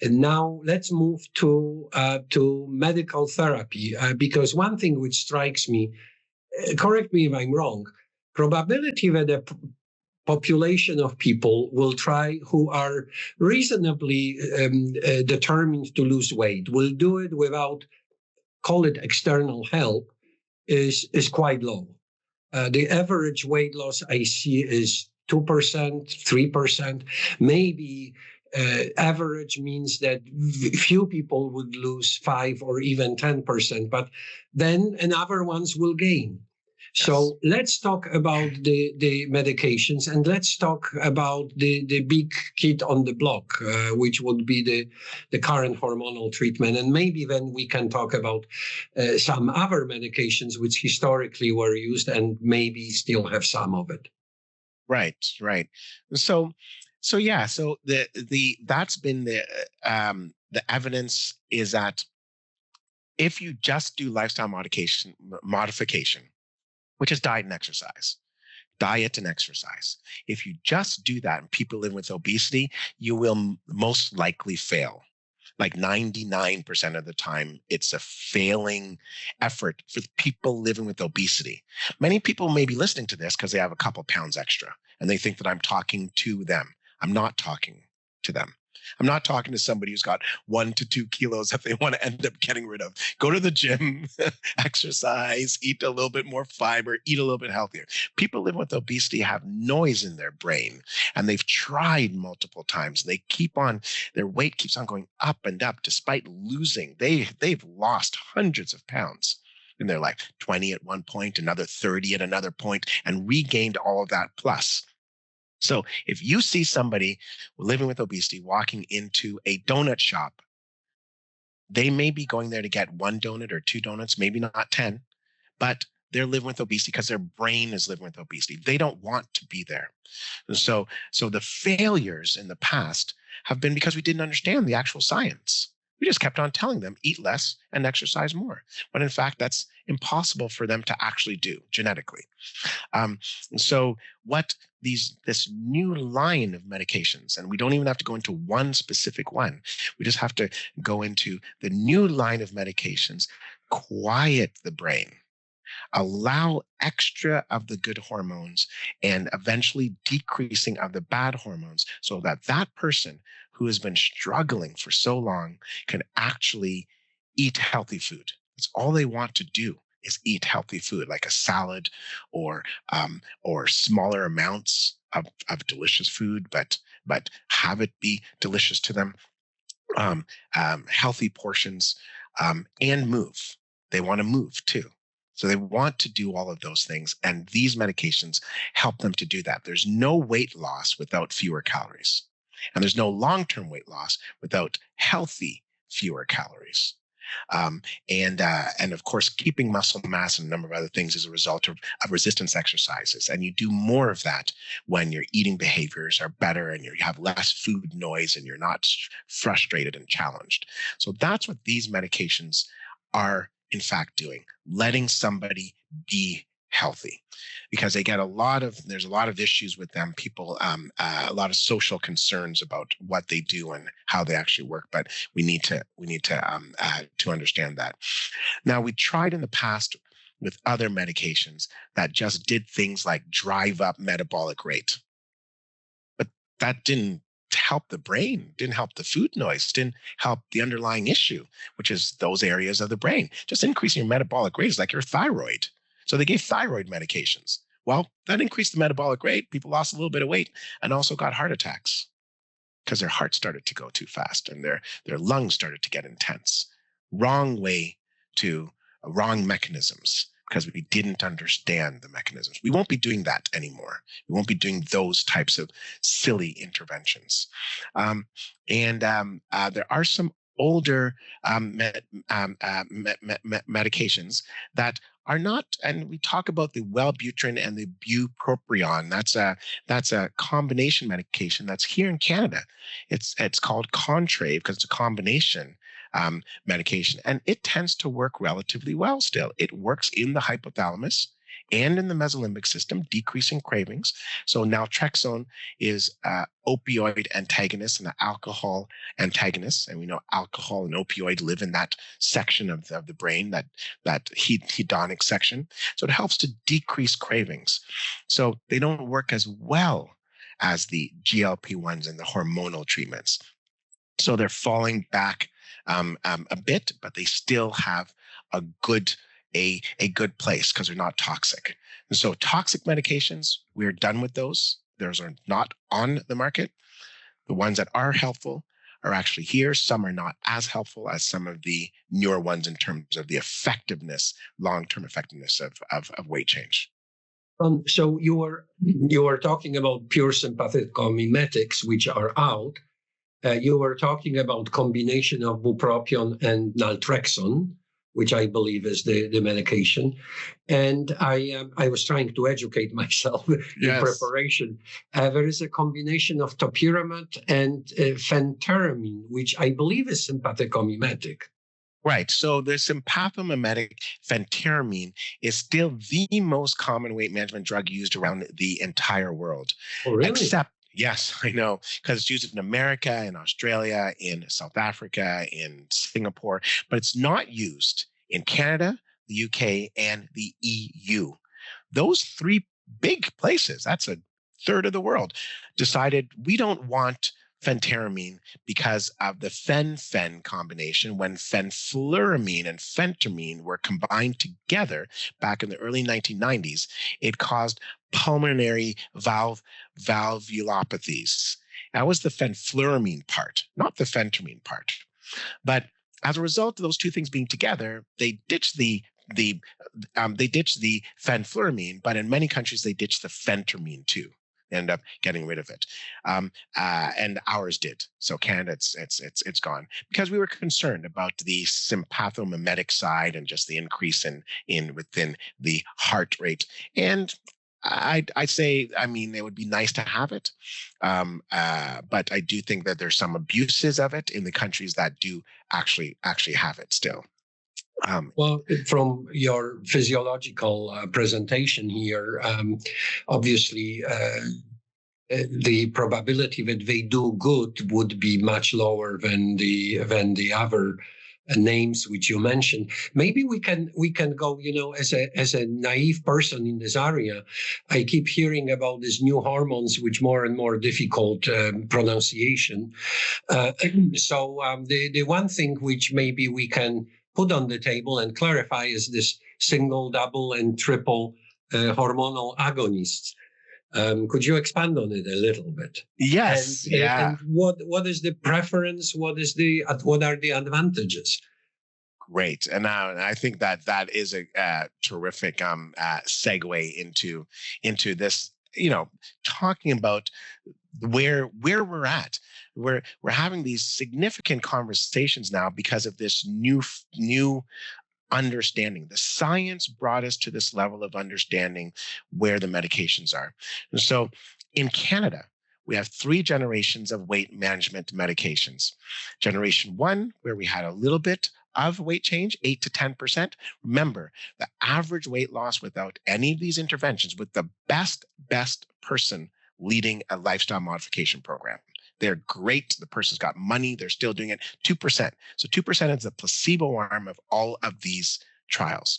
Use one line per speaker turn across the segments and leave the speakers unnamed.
And now let's move to medical therapy, because one thing which strikes me, correct me if I'm wrong, probability that a population of people will try who are reasonably determined to lose weight, will do it without, call it external help, is quite low. The average weight loss I see is 2%, 3%. Maybe average means that few people would lose 5 or even 10%, but then other ones will gain. Yes. So let's talk about the medications, and let's talk about the big kid on the block, which would be the current hormonal treatment. And maybe then we can talk about some other medications which historically were used and maybe still have some of it.
Right. So that's been the evidence is that if you just do lifestyle modification, which is diet and exercise. If you just do that and people living with obesity, you will most likely fail. Like 99% of the time, it's a failing effort for people living with obesity. Many people may be listening to this because they have a couple pounds extra and they think that I'm talking to them. I'm not talking to them. I'm not talking to somebody who's got 1 to 2 kilos that they want to end up getting rid of. Go to the gym, exercise, eat a little bit more fiber, eat a little bit healthier. People living with obesity have noise in their brain, and they've tried multiple times. They their weight keeps on going up and up despite losing. They've lost hundreds of pounds in their life, 20 at one point, another 30 at another point, and regained all of that plus. So if you see somebody living with obesity walking into a donut shop, they may be going there to get 1 donut or 2 donuts, maybe not 10, but they're living with obesity because their brain is living with obesity. They don't want to be there. And so the failures in the past have been because we didn't understand the actual science. We just kept on telling them, eat less and exercise more. But in fact, that's impossible for them to actually do genetically. And so what this new line of medications, and we don't even have to go into one specific one. We just have to go into the new line of medications, quiet the brain, allow extra of the good hormones, and eventually decreasing of the bad hormones so that that person who has been struggling for so long can actually eat healthy food. It's all they want to do is eat healthy food, like a salad or smaller amounts of delicious food, but have it be delicious to them. Healthy portions, and move. They want to move too. So they want to do all of those things, and these medications help them to do that. There's no weight loss without fewer calories, and there's no long-term weight loss without healthy fewer calories. And of course, keeping muscle mass and a number of other things is a result of resistance exercises. And you do more of that when your eating behaviors are better and you have less food noise and you're not frustrated and challenged. So that's what these medications are in fact doing, letting somebody be healthy, because they get there's a lot of issues with them. People, a lot of social concerns about what they do and how they actually work. But we need to understand that. Now, we tried in the past with other medications that just did things like drive up metabolic rate, but that didn't help the brain, didn't help the food noise, didn't help the underlying issue, which is those areas of the brain. Just increasing your metabolic rate is like your thyroid. So they gave thyroid medications. Well, that increased the metabolic rate. People lost a little bit of weight and also got heart attacks because their heart started to go too fast and their lungs started to get intense. Wrong mechanisms, because we didn't understand the mechanisms. We won't be doing that anymore. We won't be doing those types of silly interventions. There are some older medications that are not, and we talk about the Wellbutrin and the bupropion. That's a combination medication that's here in Canada. It's called Contrave because it's a combination medication, and it tends to work relatively well still. It works in the hypothalamus and in the mesolimbic system, decreasing cravings. So naltrexone is opioid antagonist and an alcohol antagonist. And we know alcohol and opioid live in that section of the brain, that hedonic section. So it helps to decrease cravings. So they don't work as well as the GLP-1s and the hormonal treatments. So they're falling back a bit, but they still have a good place because they're not toxic. And so toxic medications, we're done with those. Those are not on the market. The ones that are helpful are actually here. Some are not as helpful as some of the newer ones in terms of the effectiveness, long-term effectiveness of weight change.
So you were talking about pure sympathetic mimetics, which are out. You were talking about combination of bupropion and naltrexone, which I believe is the medication. And I was trying to educate myself in preparation. There is a combination of topiramate and phentermine, which I believe is sympathicomimetic.
Right. So the sympathomimetic phentermine is still the most common weight management drug used around the entire world.
Oh, really?
Except, yes, I know, because it's used in America, in Australia, in South Africa, in Singapore, but it's not used in Canada, the UK, and the EU. Those three big places, that's a third of the world, decided we don't want phentermine because of the fen-phen combination. When fenfluramine and phentermine were combined together back in the early 1990s, it caused pulmonary valvulopathies. That was the fenfluramine part, not the phentermine part. But as a result of those two things being together, they ditched the fenfluramine, but in many countries they ditched the phentermine too. End up getting rid of it, and ours did. So Canada, it's gone because we were concerned about the sympathomimetic side and just the increase in within the heart rate. And I'd say, I mean, it would be nice to have it, but I do think that there's some abuses of it in the countries that do actually have it still.
Well, from your physiological presentation here, obviously the probability that they do good would be much lower than the other names which you mentioned. Maybe we can go, as a naive person in this area, I keep hearing about these new hormones which more and more difficult pronunciation. So the one thing which maybe we can put on the table and clarify is this single, double, and triple hormonal agonists. Could you expand on it a little bit?
Yes.
And what is the preference? What are the advantages?
Great, and I think that is a terrific segue into this. Talking about where we're at. We're having these significant conversations now because of this new understanding. The science brought us to this level of understanding where the medications are. And so in Canada, we have 3 generations of weight management medications. Generation 1, where we had a little bit of weight change, 8 to 10%. Remember, the average weight loss without any of these interventions, with the best person leading a lifestyle modification program. They're great. The person's got money. They're still doing it. 2%. So 2% is the placebo arm of all of these trials.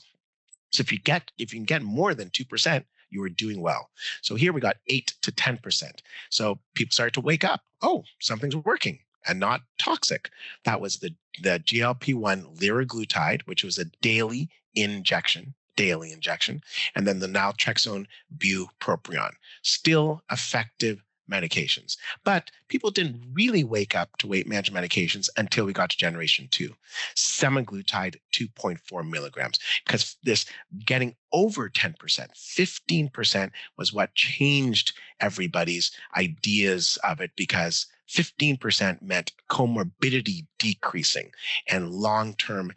So if you can get more than 2%, you are doing well. So here we got 8 to 10%. So people start to wake up. Oh, something's working and not toxic. That was the GLP-1 liraglutide, which was a daily injection, and then the naltrexone bupropion, still effective medications. But people didn't really wake up to weight management medications until we got to generation 2, semaglutide 2.4 milligrams, because this getting over 10%, 15% was what changed everybody's ideas of it, because 15% meant comorbidity decreasing and long-term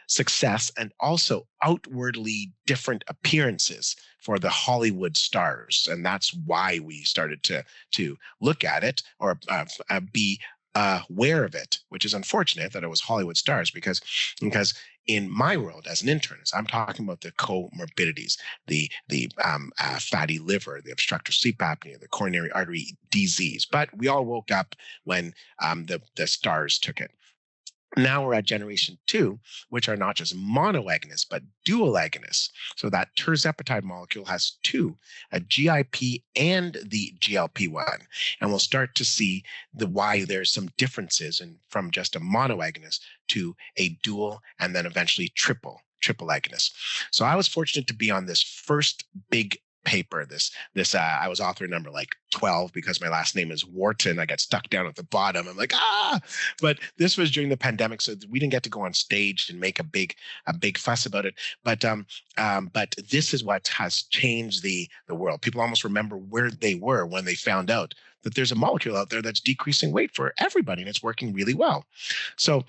success, and also outwardly different appearances for the Hollywood stars. And that's why we started to look at it or be aware of it, which is unfortunate that it was Hollywood stars, because in my world as an internist, I'm talking about the comorbidities, the fatty liver, the obstructive sleep apnea, the coronary artery disease. But we all woke up when the stars took it. Now we're at generation 2, which are not just monoagonists, but dual agonists. So that tirzepatide molecule has 2, a GIP and the GLP-1. And we'll start to see why there's some differences from just a monoagonist to a dual and then eventually triple agonist. So I was fortunate to be on this first big paper. I was author number like 12 because my last name is Wharton. I got stuck down at the bottom. I'm like, but this was during the pandemic, so we didn't get to go on stage and make a big fuss about it. But this is what has changed the world. People almost remember where they were when they found out that there's a molecule out there that's decreasing weight for everybody, and it's working really well. So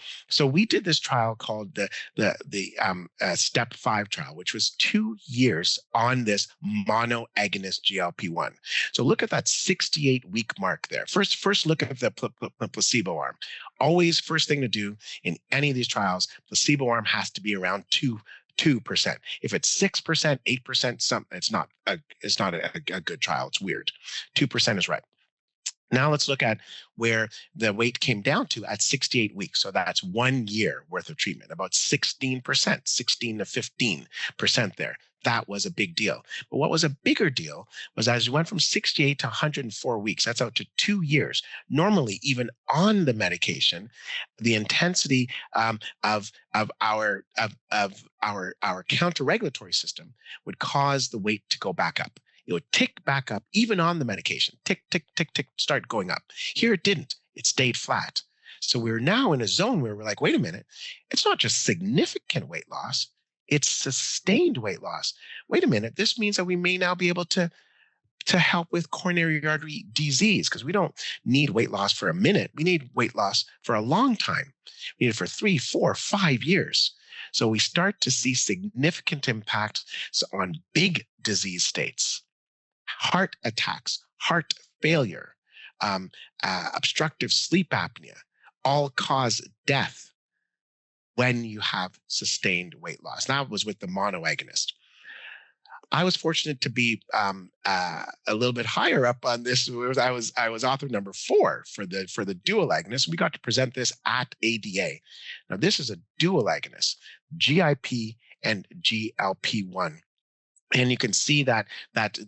we did this trial called the Step 5 trial, which was 2 years on this monoagonist GLP-1. So look at that 68-week mark there. First look at the placebo arm. Always first thing to do in any of these trials, placebo arm has to be around 2%. If it's 6%, 8%, it's not a good trial. It's weird. 2% is right. Now let's look at where the weight came down to at 68 weeks. So that's 1 year worth of treatment, about 16%, 16 to 15% there. That was a big deal. But what was a bigger deal was as you went from 68 to 104 weeks, that's out to 2 years. Normally, even on the medication, the intensity of our counter-regulatory system would cause the weight to go back up. It would tick back up even on the medication. Tick, tick, tick, tick, start going up. Here it didn't. It stayed flat. So we're now in a zone where we're like, wait a minute, it's not just significant weight loss, it's sustained weight loss. Wait a minute, this means that we may now be able to help with coronary artery disease, because we don't need weight loss for a minute. We need weight loss for a long time. We need it for 3, 4, 5 years. So we start to see significant impacts on big disease states. Heart attacks, heart failure, obstructive sleep apnea, all cause death when you have sustained weight loss. That was with the monoagonist. I was fortunate to be a little bit higher up on this. I was author number 4 for the dual agonist. We got to present this at ADA. Now this is a dual agonist, GIP and GLP-1. And you can see that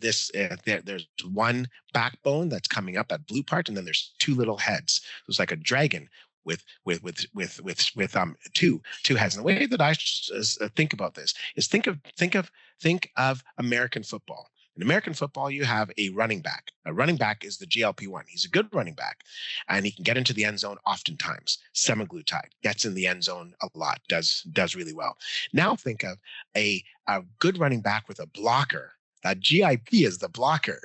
this there's one backbone that's coming up, that blue part, and then there's 2 little heads. So it's like a dragon with two heads. And the way that I think about this is think of American football. In American football, you have a running back. A running back is the GLP-1. He's a good running back, and he can get into the end zone oftentimes. Semaglutide gets in the end zone a lot, does really well. Now think of a good running back with a blocker. That GIP is the blocker.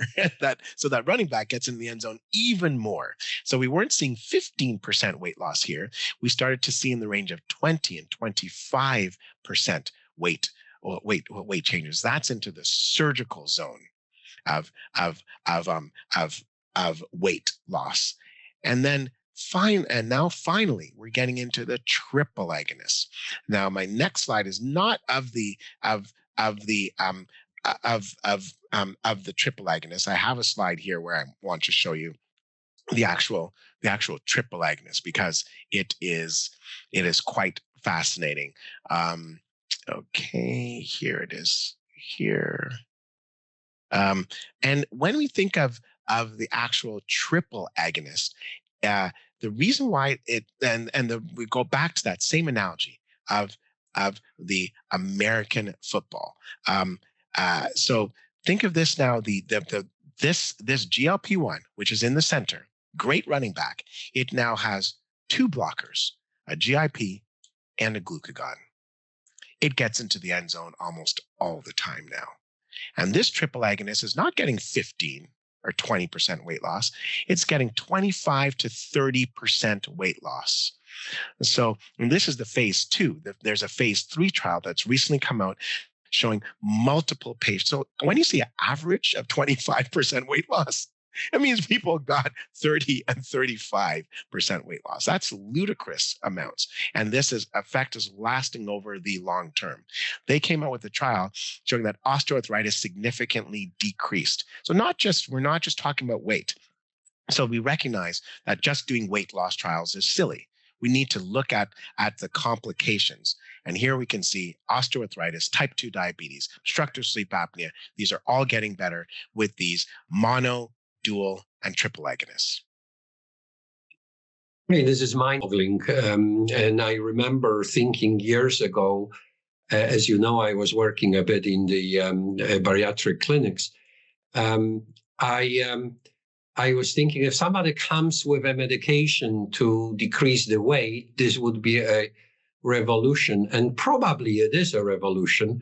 So that running back gets in the end zone even more. So we weren't seeing 15% weight loss here. We started to see in the range of 20 and 25% weight changes. That's into the surgical zone of weight loss. And then finally, we're getting into the triple agonists. Now, my next slide is not of the triple agonist. I have a slide here where I want to show you the actual triple agonist, because it is quite fascinating. Okay, here it is here. And when we think of the actual triple agonist, the reason why we go back to that same analogy of the American football. So think of this now, this GLP-1, which is in the center, great running back. It now has 2 blockers, a GIP and a glucagon. It gets into the end zone almost all the time now. And this triple agonist is not getting 15 or 20% weight loss. It's getting 25 to 30% weight loss. And this is the phase 2. There's a phase 3 trial that's recently come out showing multiple patients. So when you see an average of 25% weight loss, It means people got 30 and 35% weight loss. That's ludicrous amounts. And this effect is lasting over the long term. They came out with a trial showing that osteoarthritis significantly decreased. So we're not just talking about weight. So we recognize that just doing weight loss trials is silly. We need to look at the complications. And here we can see osteoarthritis, type 2 diabetes, obstructive sleep apnea. These are all getting better with these mono, dual, and triple agonists.
Hey, this is mind-boggling. And I remember thinking years ago, as you know, I was working a bit in the bariatric clinics. I was thinking if somebody comes with a medication to decrease the weight, this would be a revolution. And probably it is a revolution.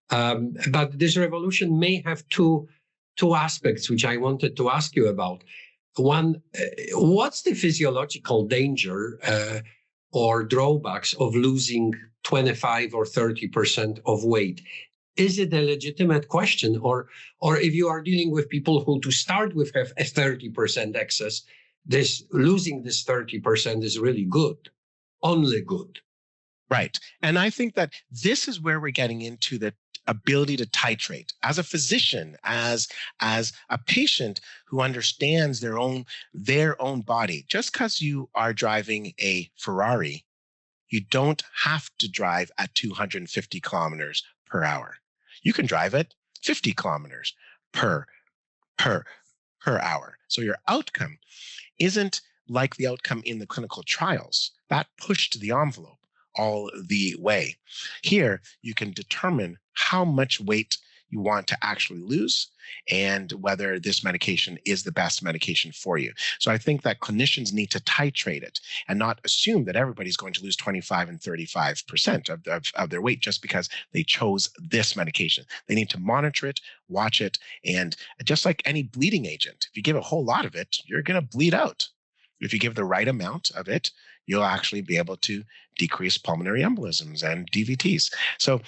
But this revolution may have two aspects, which I wanted to ask you about. One, what's the physiological danger or drawbacks of losing 25 or 30% of weight? Is it a legitimate question? Or if you are dealing with people who to start with have a 30% excess, losing this 30% is really good, only good.
Right. And I think that this is where we're getting into the ability to titrate as a physician, as a patient who understands their own body. Just because you are driving a Ferrari, you don't have to drive at 250 kilometers per hour. You can drive at 50 kilometers per hour. So your outcome isn't like the outcome in the clinical trials. That pushed the envelope all the way. Here, you can determine how much weight you want to actually lose and whether this medication is the best medication for you. So I think that clinicians need to titrate it and not assume that everybody's going to lose 25 and 35% of their weight just because they chose this medication. They need to monitor it, watch it, and just like any bleeding agent, if you give a whole lot of it, you're going to bleed out. If you give the right amount of it, you'll actually be able to decrease pulmonary embolisms and DVTs. So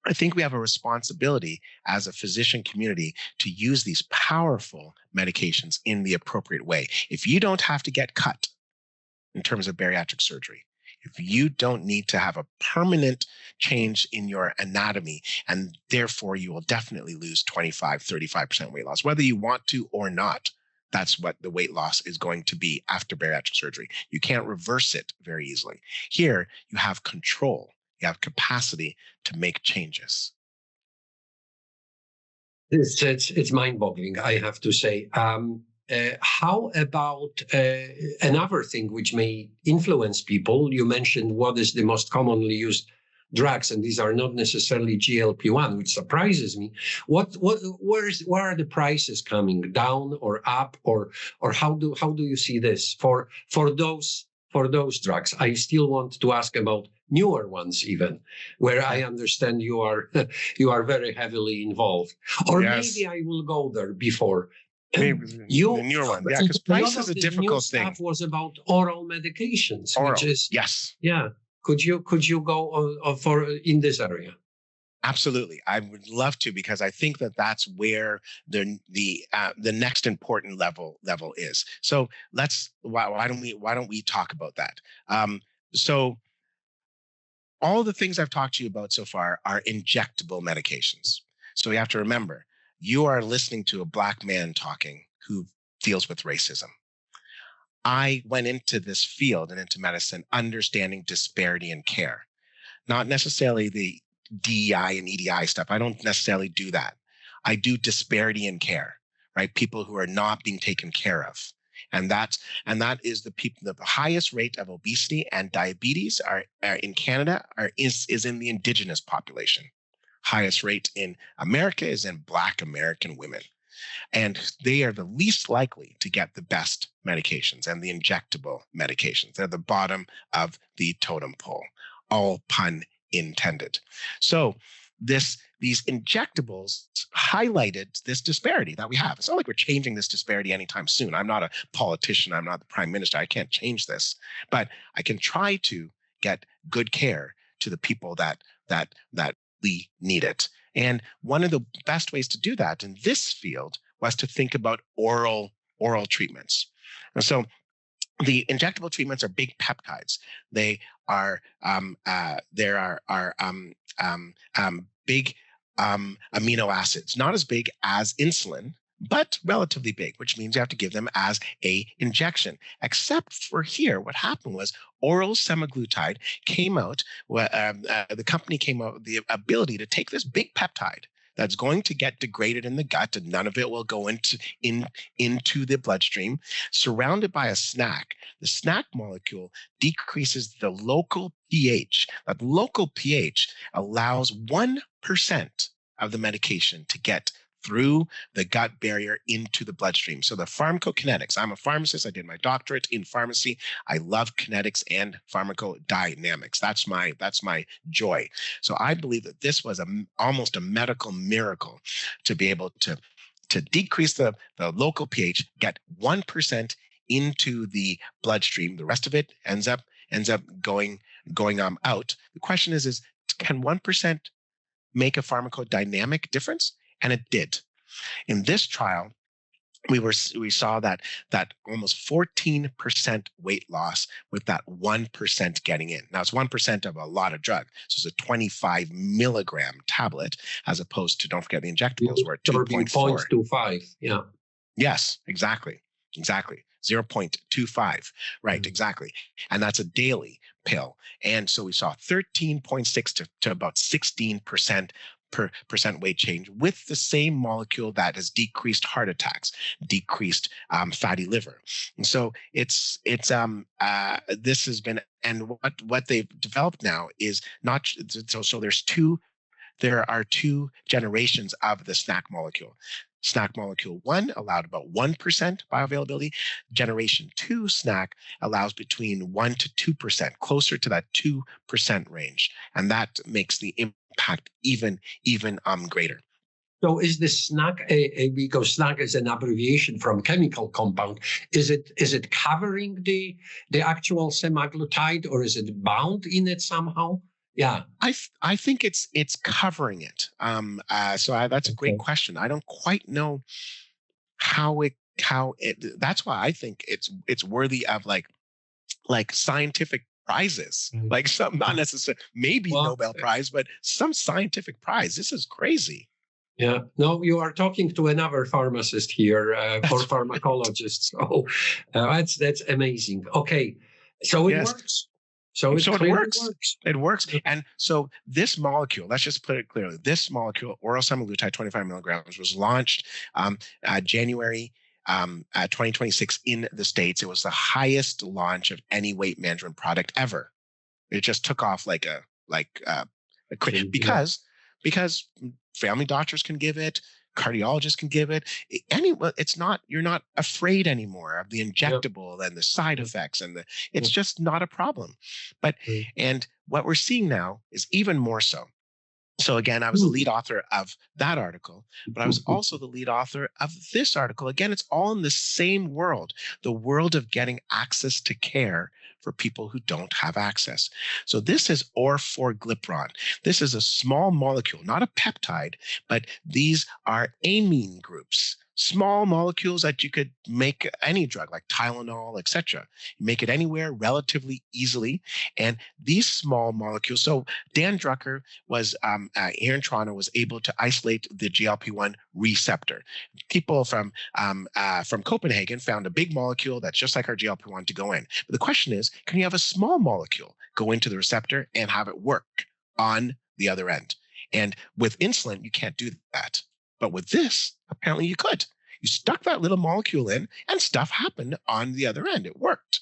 I think we have a responsibility as a physician community to use these powerful medications in the appropriate way. If you don't have to get cut in terms of bariatric surgery, if you don't need to have a permanent change in your anatomy, and therefore you will definitely lose 25, 35% weight loss, whether you want to or not. That's what the weight loss is going to be after bariatric surgery. You can't reverse it very easily. Here, you have control. You have capacity to make changes.
It's mind-boggling, I have to say. How about another thing which may influence people? You mentioned what is the most commonly used drugs, and these are not necessarily GLP-1, which surprises me. Where are the prices coming down or up, or how do you see this for those drugs? I still want to ask about newer ones, even where I understand you are very heavily involved. Or yes. Maybe I will go there before.
Maybe the newer one, yeah, because price is a difficult thing.
Stuff was about oral medications, which is
yes,
yeah. Could you go for in this area?
Absolutely, I would love to, because I think that that's where the next important level is. So why don't we talk about that? So all the things I've talked to you about so far are injectable medications. So we have to remember, you are listening to a Black man talking who deals with racism. I went into this field and into medicine understanding disparity in care, not necessarily the DEI and EDI stuff. I don't necessarily do that. I do disparity in care, right? People who are not being taken care of. And that is the highest rate of obesity and diabetes are in Canada is in the Indigenous population. Highest rate in America is in Black American women. And they are the least likely to get the best medications and the injectable medications. They're the bottom of the totem pole, all pun intended. So these injectables highlighted this disparity that we have. It's not like we're changing this disparity anytime soon. I'm not a politician. I'm not the prime minister. I can't change this, but I can try to get good care to the people that we need it. And one of the best ways to do that in this field was to think about oral oral treatments. And so the injectable treatments are big peptides. They are big amino acids, not as big as insulin, but relatively big, which means you have to give them as a injection. Except for here, what happened was oral semaglutide came out. The company came out with the ability to take this big peptide that's going to get degraded in the gut, and none of it will go into the bloodstream, surrounded by a SNAC. The SNAC molecule decreases the local pH. That local pH allows 1% of the medication to get through the gut barrier into the bloodstream. So the pharmacokinetics, I'm a pharmacist. I did my doctorate in pharmacy. I love kinetics and pharmacodynamics. That's my joy. So I believe that this was almost a medical miracle to be able to decrease the local pH, get 1% into the bloodstream. The rest of it ends up going out. The question is can 1% make a pharmacodynamic difference? And it did. In this trial, we saw that almost 14% weight loss with that 1% getting in. Now it's 1% of a lot of drug. So it's a 25 milligram tablet, as opposed to, don't forget, the injectables were 2.4.
0.25. Yeah.
Yes, exactly. 0.25. Right, exactly. And that's a daily pill. And so we saw 13.6 to about 16% percent weight change with the same molecule that has decreased heart attacks, decreased fatty liver. And so this has been, and what they've developed now is not, so there are two generations of the SNAC molecule. SNAC molecule 1 allowed about 1% bioavailability. Generation 2 SNAC allows between 1 to 2%, closer to that 2% range. And that makes the impact even greater.
So is the SNAC, because SNAC is an abbreviation from chemical compound, is it covering the actual semaglutide, or is it bound in it somehow? Yeah,
I think it's covering it. That's a great question. I don't quite know how it. That's why I think it's worthy of like scientific prizes, like some, not necessarily maybe Nobel Prize, but some scientific prize. This is crazy.
Yeah. No, you are talking to another pharmacist here for pharmacologists. So that's amazing. Okay, so it works. So it works.
It works. And so this molecule, let's just put it clearly, this molecule, oral semaglutide 25 milligrams, was launched January 2026 in the States. It was the highest launch of any weight management product ever. It just took off like a quick, because family doctors can give it, cardiologists can give it. You're not afraid anymore of the injectable and the side effects, and it's just not a problem. And what we're seeing now is even more so. So again, I was the lead author of that article, but I was also the lead author of this article. Again, it's all in the same world, the world of getting access to care for people who don't have access. So this is Orforglipron. This is a small molecule, not a peptide, but these are amine groups, small molecules that you could make any drug like Tylenol, etc. You make it anywhere relatively easily. And these small molecules, so Dan Drucker was here in Toronto, was able to isolate the GLP-1 receptor. People from Copenhagen found a big molecule that's just like our GLP-1 to go in. But the question is, can you have a small molecule go into the receptor and have it work on the other end? And with insulin, you can't do that. But with this, apparently you could. You stuck that little molecule in and stuff happened on the other end. It worked.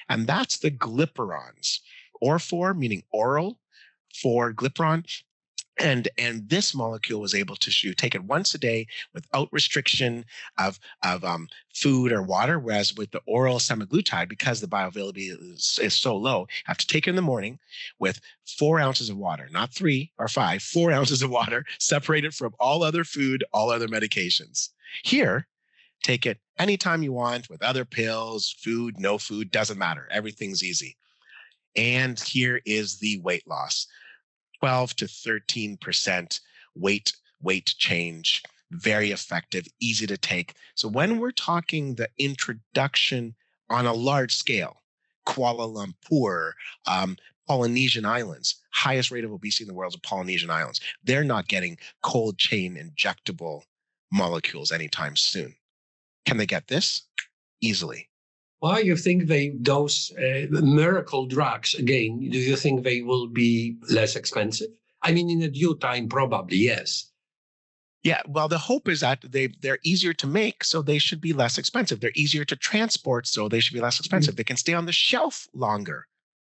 And that's the glipperons. Orfor, meaning oral, for glipperon. And this molecule was able to take it once a day without restriction of food or water, whereas with the oral semaglutide, because the bioavailability is so low, you have to take it in the morning with 4 ounces of water, not 3 or 5, 4 ounces of water, separated from all other food, all other medications. Here, take it anytime you want with other pills, food, no food, doesn't matter. Everything's easy. And here is the weight loss. 12 to 13% weight change very effective, easy to take. So when we're talking the introduction on a large scale, Kuala Lumpur, Polynesian Islands, highest rate of obesity in the world is Polynesian Islands. They're not getting cold chain injectable molecules anytime soon. Can they get this? Easily.
Well, you think those miracle drugs, again, do you think they will be less expensive? I mean, in a due time, probably, yes.
Yeah, well, the hope is that they're easier to make, so they should be less expensive. They're easier to transport, so they should be less expensive. They can stay on the shelf longer.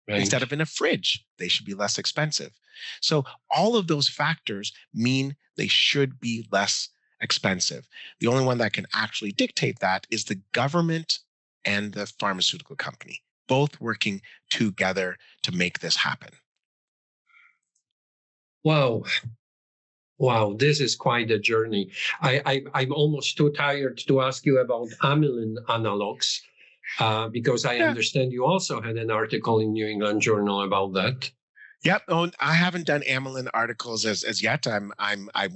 Right. Instead of in a fridge, they should be less expensive. So all of those factors mean they should be less expensive. The only one that can actually dictate that is the government and the pharmaceutical company, both working together to make this happen.
Wow. Wow, this is quite a journey. I'm almost too tired to ask you about amylin analogs, because I understand you also had an article in New England Journal about that.
Yep. Oh, I haven't done amylin articles as yet. I'm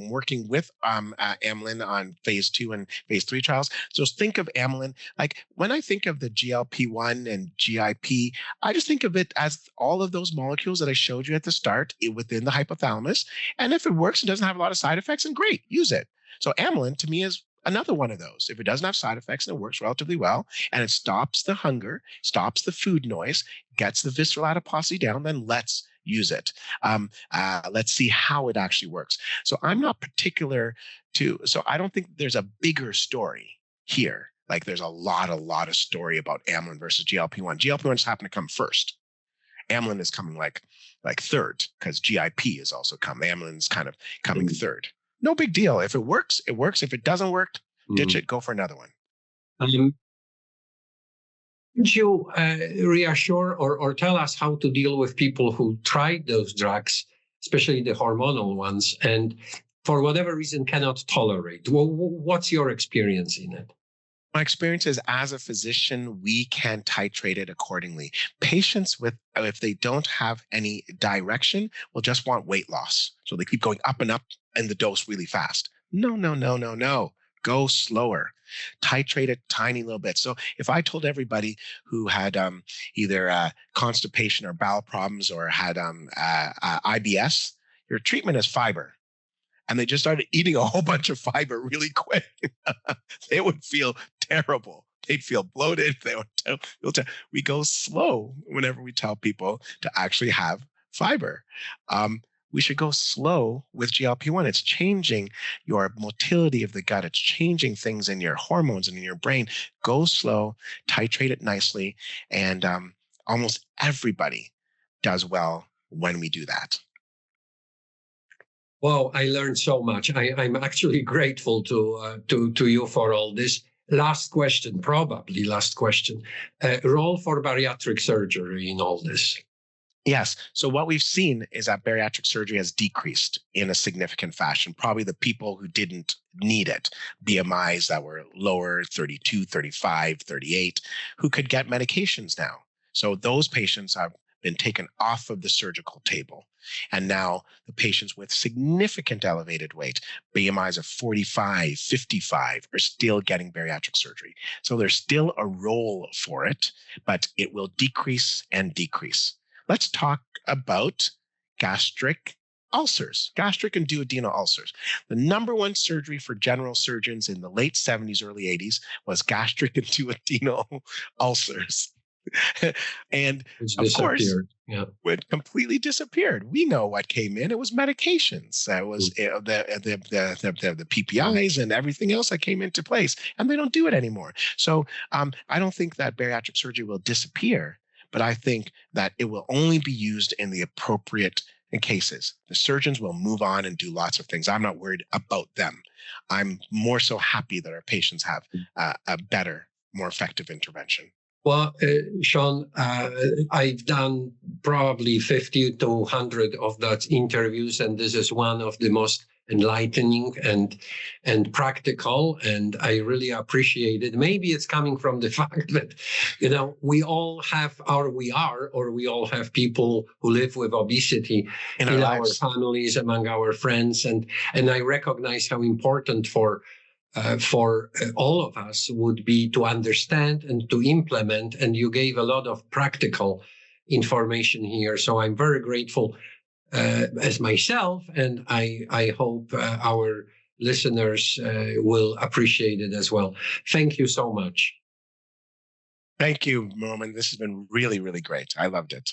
working with amylin on phase 2 and phase 3 trials. So think of amylin, like when I think of the GLP-1 and GIP, I just think of it as all of those molecules that I showed you at the start within the hypothalamus. And if it works and doesn't have a lot of side effects, then great, use it. So amylin to me is another one of those. If it doesn't have side effects and it works relatively well, and it stops the hunger, stops the food noise, gets the visceral adiposity down, then let's use it. Let's see how it actually works. So I'm not particular so I don't think there's a bigger story here. Like there's a lot of story about amylin versus GLP-1. GLP-1 just happened to come first. Amylin is coming like third because GIP is also coming. Amylin is kind of coming third. No big deal. If it works, it works. If it doesn't work, ditch it, go for another one.
Could you reassure or tell us how to deal with people who tried those drugs, especially the hormonal ones, and for whatever reason cannot tolerate? What's your experience in it?
My experience is, as a physician, we can titrate it accordingly. Patients if they don't have any direction, will just want weight loss. So they keep going up and up in the dose really fast. No. Go slower. Titrate it tiny little bit. So if I told everybody who had either constipation or bowel problems or had IBS, your treatment is fiber, and they just started eating a whole bunch of fiber really quick, they would feel terrible. They'd feel bloated. We go slow whenever we tell people to actually have fiber. We should go slow with GLP-1. It's changing your motility of the gut. It's changing things in your hormones and in your brain. Go slow, titrate it nicely, and almost everybody does well when we do that.
Wow, I learned so much. I'm actually grateful to you for all this. Last question. Role for bariatric surgery in all this.
Yes. So what we've seen is that bariatric surgery has decreased in a significant fashion. Probably the people who didn't need it, BMIs that were lower, 32, 35, 38, who could get medications now. So those patients have been taken off of the surgical table. And now the patients with significant elevated weight, BMIs of 45, 55, are still getting bariatric surgery. So there's still a role for it, but it will decrease and decrease. Let's talk about gastric ulcers, gastric and duodenal ulcers. The number one surgery for general surgeons in the late 70s, early 80s was gastric and duodenal ulcers. And of course, it completely disappeared. We know what came in. It was medications. That was the PPIs and everything else that came into place. And they don't do it anymore. So I don't think that bariatric surgery will disappear. But I think that it will only be used in the appropriate cases. The surgeons will move on and do lots of things. I'm not worried about them. I'm more so happy that our patients have a better, more effective intervention.
Well, Sean, I've done probably 50 to 100 of that interviews, and this is one of the most enlightening and practical, and I really appreciate it. Maybe it's coming from the fact that, we all have we all have people who live with obesity
in
our families, among our friends, and I recognize how important for all of us would be to understand and to implement. And you gave a lot of practical information here, so I'm very grateful as myself, and I hope our listeners will appreciate it as well. Thank you so much.
Thank you, Roman. This has been really, really great. I loved it.